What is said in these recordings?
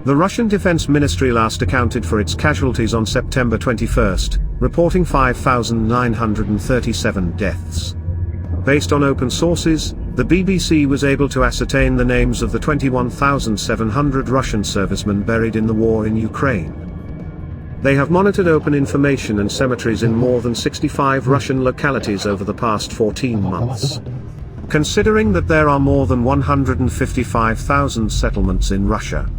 The Russian Defense Ministry last accounted for its casualties on September 21, reporting 5,937 deaths. Based on open sources, the BBC was able to ascertain the names of the 21,700 Russian servicemen buried in the war in Ukraine. They have monitored open information and cemeteries in more than 65 Russian localities over the past 14 months. Considering that there are more than 155,000 settlements in Russia.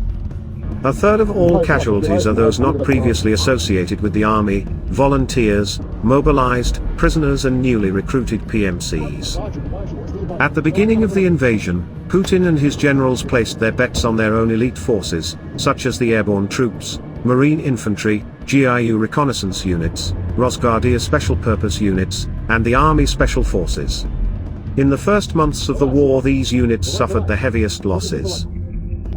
A third of all casualties are those not previously associated with the army, volunteers, mobilized, prisoners and newly recruited PMCs. At the beginning of the invasion, Putin and his generals placed their bets on their own elite forces, such as the airborne troops, marine infantry, GRU reconnaissance units, Rosguardia special purpose units, and the army special forces. In the first months of the war these units suffered the heaviest losses.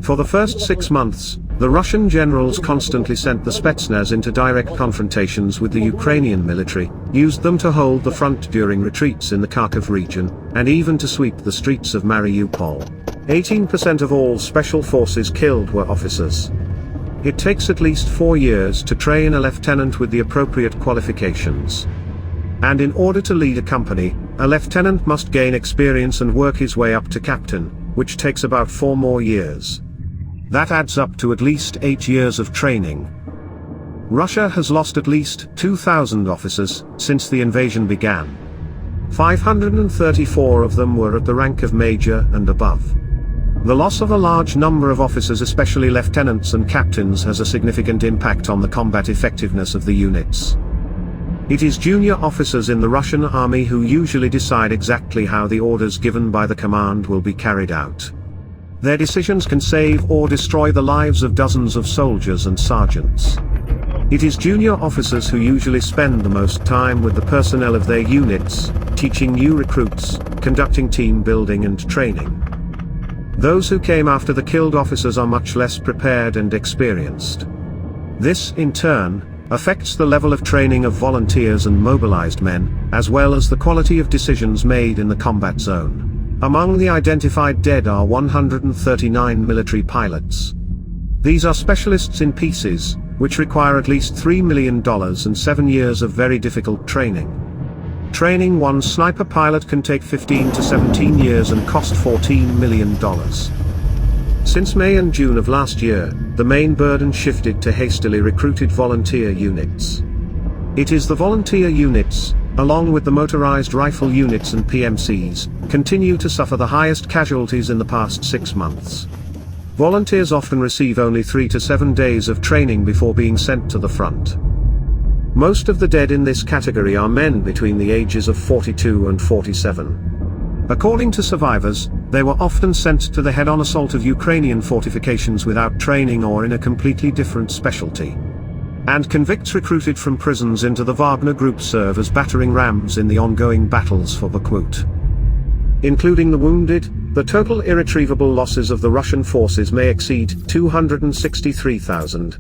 For the first 6 months, the Russian generals constantly sent the Spetsnaz into direct confrontations with the Ukrainian military, used them to hold the front during retreats in the Kharkiv region, and even to sweep the streets of Mariupol. 18% of all special forces killed were officers. It takes at least 4 years to train a lieutenant with the appropriate qualifications. And in order to lead a company, a lieutenant must gain experience and work his way up to captain, which takes about 4 more years. That adds up to at least 8 years of training. Russia has lost at least 2,000 officers since the invasion began. 534 of them were at the rank of major and above. The loss of a large number of officers, especially lieutenants and captains, has a significant impact on the combat effectiveness of the units. It is junior officers in the Russian army who usually decide exactly how the orders given by the command will be carried out. Their decisions can save or destroy the lives of dozens of soldiers and sergeants. It is junior officers who usually spend the most time with the personnel of their units, teaching new recruits, conducting team building and training. Those who came after the killed officers are much less prepared and experienced. This, in turn, affects the level of training of volunteers and mobilized men, as well as the quality of decisions made in the combat zone. Among the identified dead are 139 military pilots. These are specialists in pieces, which require at least $3 million and 7 years of very difficult training. Training one sniper pilot can take 15 to 17 years and cost $14 million. Since May and June of last year, the main burden shifted to hastily recruited volunteer units. It is the volunteer units, along with the motorized rifle units and PMCs, continue to suffer the highest casualties in the past 6 months. Volunteers often receive only 3 to 7 days of training before being sent to the front. Most of the dead in this category are men between the ages of 42 and 47. According to survivors, they were often sent to the head-on assault of Ukrainian fortifications without training or in a completely different specialty. And convicts recruited from prisons into the Wagner Group serve as battering rams in the ongoing battles for Bakhmut. Including the wounded, the total irretrievable losses of the Russian forces may exceed 263,000.